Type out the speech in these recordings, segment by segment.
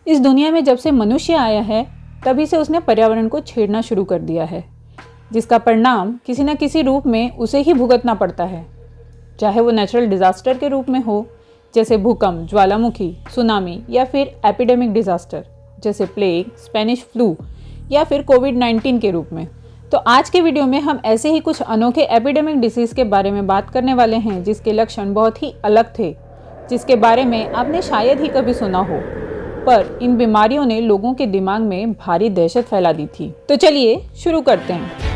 इस दुनिया में जब से मनुष्य आया है तभी से उसने पर्यावरण को छेड़ना शुरू कर दिया है, जिसका परिणाम किसी न किसी रूप में उसे ही भुगतना पड़ता है। चाहे वो नेचुरल डिजास्टर के रूप में हो, जैसे भूकंप, ज्वालामुखी, सुनामी, या फिर एपिडेमिक डिजास्टर जैसे प्लेग, स्पेनिश फ्लू या फिर कोविड-19 के रूप में। तो आज के वीडियो में हम ऐसे ही कुछ अनोखे एपिडेमिक डिसीज़ के बारे में बात करने वाले हैं जिसके लक्षण बहुत ही अलग थे, जिसके बारे में आपने शायद ही कभी सुना हो, पर इन बीमारियों ने लोगों के दिमाग में भारी दहशत फैला दी थी। तो चलिए शुरू करते हैं।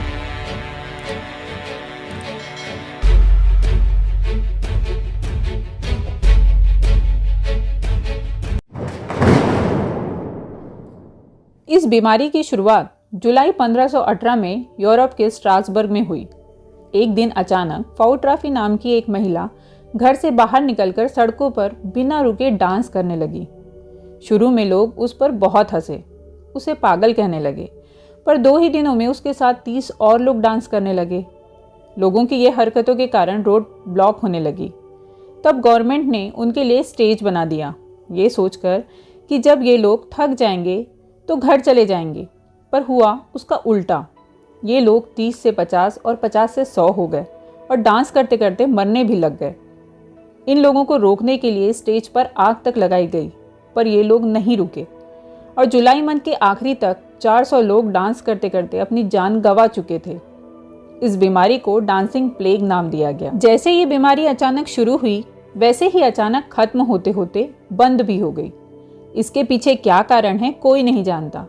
इस बीमारी की शुरुआत जुलाई 1518 में यूरोप के स्ट्रासबर्ग में हुई। एक दिन अचानक फाउट्राफी नाम की एक महिला घर से बाहर निकलकर सड़कों पर बिना रुके डांस करने लगी। शुरू में लोग उस पर बहुत हंसे, उसे पागल कहने लगे, पर 2 ही दिनों में उसके साथ 30 और लोग डांस करने लगे। लोगों की ये हरकतों के कारण रोड ब्लॉक होने लगी। तब गवर्नमेंट ने उनके लिए स्टेज बना दिया, ये सोचकर कि जब ये लोग थक जाएंगे तो घर चले जाएंगे, पर हुआ उसका उल्टा। ये लोग 30 से 50 और 50 से 100 हो गए और डांस करते करते मरने भी लग गए। इन लोगों को रोकने के लिए स्टेज पर आग तक लगाई गई, पर ये लोग नहीं रुके और जुलाई मंथ के आखिरी तक 400 लोग डांस करते करते अपनी जान गंवा चुके थे। इस बीमारी को डांसिंग प्लेग नाम दिया गया। जैसे ये बीमारी अचानक शुरू हुई, वैसे ही अचानक खत्म होते होते बंद भी हो गई। इसके पीछे क्या कारण है कोई नहीं जानता,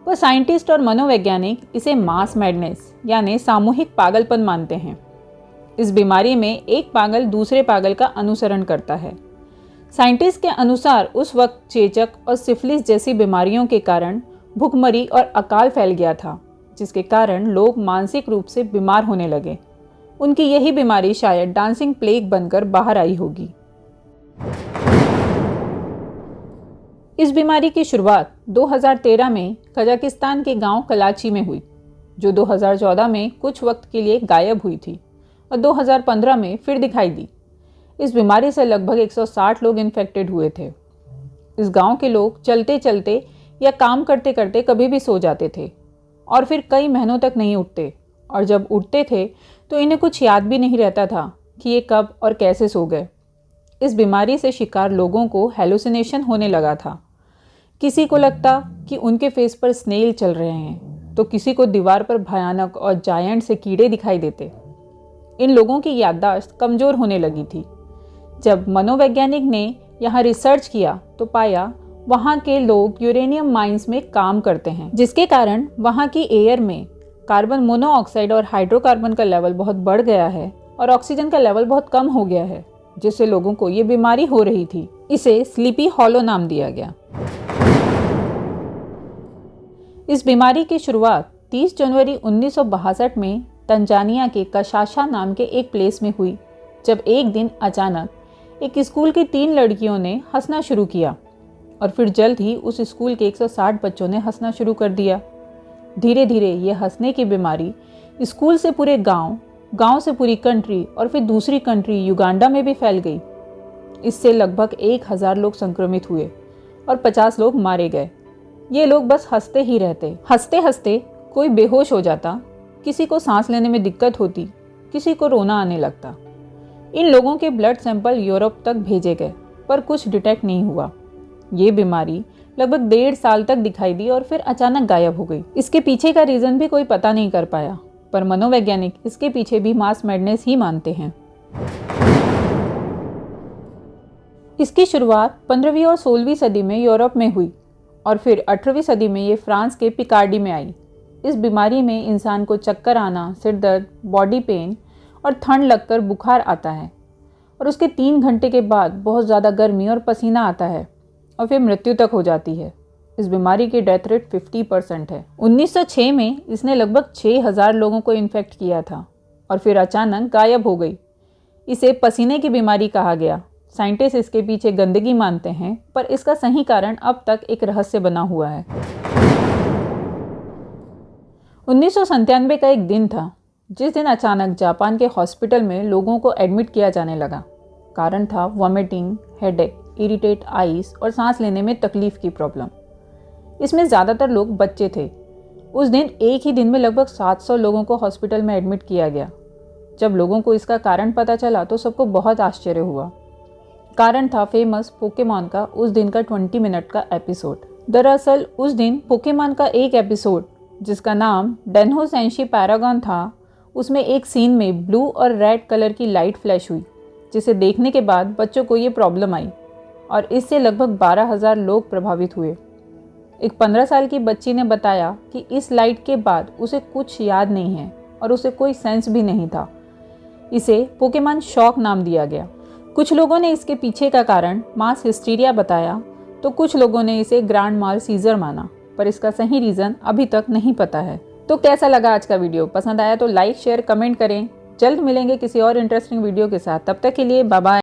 पर साइंटिस्ट और मनोवैज्ञानिक इसे मास मैडनेस यानी सामूहिक पागलपन मानते हैं। इस बीमारी में एक पागल दूसरे पागल का अनुसरण करता है। साइंटिस्ट के अनुसार उस वक्त चेचक और सिफिलिस जैसी बीमारियों के कारण भुखमरी और अकाल फैल गया था, जिसके कारण लोग मानसिक रूप से बीमार होने लगे। उनकी यही बीमारी शायद डांसिंग प्लेग बनकर बाहर आई होगी। इस बीमारी की शुरुआत 2013 में कजाकिस्तान के गांव कलाची में हुई, जो 2014 में कुछ वक्त के लिए गायब हुई थी और 2015 में फिर दिखाई दी। इस बीमारी से लगभग 160 लोग इन्फेक्टेड हुए थे। इस गांव के लोग चलते चलते या काम करते करते कभी भी सो जाते थे और फिर कई महीनों तक नहीं उठते, और जब उठते थे तो इन्हें कुछ याद भी नहीं रहता था कि ये कब और कैसे सो गए। इस बीमारी से शिकार लोगों को हेलुसिनेशन होने लगा था। किसी को लगता कि उनके फेस पर स्नेल चल रहे हैं, तो किसी को दीवार पर भयानक और जायंट से कीड़े दिखाई देते। इन लोगों की याददाश्त कमज़ोर होने लगी थी। जब मनोवैज्ञानिक ने यहाँ रिसर्च किया तो पाया वहाँ के लोग यूरेनियम माइंस में काम करते हैं, जिसके कारण वहाँ की एयर में कार्बन मोनोऑक्साइड और हाइड्रोकार्बन का लेवल बहुत बढ़ गया है और ऑक्सीजन का लेवल बहुत कम हो गया है, जिससे लोगों को ये बीमारी हो रही थी। इसे स्लीपी हॉलो नाम दिया गया। इस बीमारी की शुरुआत 30 जनवरी 1962 में तंजानिया के कशाशा नाम के एक प्लेस में हुई, जब एक दिन अचानक एक स्कूल की 3 लड़कियों ने हंसना शुरू किया और फिर जल्द ही उस स्कूल के 160 बच्चों ने हंसना शुरू कर दिया। धीरे धीरे ये हंसने की बीमारी स्कूल से पूरे गांव, गांव से पूरी कंट्री और फिर दूसरी कंट्री युगांडा में भी फैल गई। इससे लगभग 1000 लोग संक्रमित हुए और 50 लोग मारे गए। ये लोग बस हंसते ही रहते। हंसते हंसते कोई बेहोश हो जाता, किसी को सांस लेने में दिक्कत होती, किसी को रोना आने लगता। इन लोगों के ब्लड सैंपल यूरोप तक भेजे गए, पर कुछ डिटेक्ट नहीं हुआ। ये बीमारी लगभग 1.5 साल तक दिखाई दी और फिर अचानक गायब हो गई। इसके पीछे का रीज़न भी कोई पता नहीं कर पाया, पर मनोवैज्ञानिक इसके पीछे भी मास मैडनेस ही मानते हैं। इसकी शुरुआत 15वीं और 16वीं सदी में यूरोप में हुई और फिर 18वीं सदी में ये फ्रांस के पिकार्डी में आई। इस बीमारी में इंसान को चक्कर आना, सिर दर्द, बॉडी पेन और ठंड लगकर बुखार आता है और उसके 3 घंटे के बाद बहुत ज़्यादा गर्मी और पसीना आता है और फिर मृत्यु तक हो जाती है। इस बीमारी की डेथ रेट 50% है। 1906 में इसने लगभग 6000 लोगों को इन्फेक्ट किया था और फिर अचानक गायब हो गई। इसे पसीने की बीमारी कहा गया। साइंटिस्ट इसके पीछे गंदगी मानते हैं, पर इसका सही कारण अब तक एक रहस्य बना हुआ है। 1997 का एक दिन था, जिस दिन अचानक जापान के हॉस्पिटल में लोगों को एडमिट किया जाने लगा। कारण था वॉमिटिंग, हेडेक इरिटेट आईज और सांस लेने में तकलीफ की प्रॉब्लम। इसमें ज़्यादातर लोग बच्चे थे। उस दिन एक ही दिन में लगभग 700 लोगों को हॉस्पिटल में एडमिट किया गया। जब लोगों को इसका कारण पता चला तो सबको बहुत आश्चर्य हुआ। कारण था फेमस पोकेमॉन का उस दिन का 20 मिनट का एपिसोड। दरअसल उस दिन पोकेमॉन का एक एपिसोड जिसका नाम डेन्हो सेंशी पैरागॉन था, उसमें एक सीन में ब्लू और रेड कलर की लाइट फ्लैश हुई, जिसे देखने के बाद बच्चों को ये प्रॉब्लम आई और इससे लगभग 12,000 लोग प्रभावित हुए। एक 15 साल की बच्ची ने बताया कि इस लाइट के बाद उसे कुछ याद नहीं है और उसे कोई सेंस भी नहीं था। इसे पोकेमॉन शॉक नाम दिया गया। कुछ लोगों ने इसके पीछे का कारण मास हिस्टीरिया बताया, तो कुछ लोगों ने इसे ग्रैंड माल सीजर माना, पर इसका सही रीज़न अभी तक नहीं पता है। तो कैसा लगा आज का वीडियो? पसंद आया तो लाइक शेयर कमेंट करें। जल्द मिलेंगे किसी और इंटरेस्टिंग वीडियो के साथ। तब तक के लिए बाय बाय।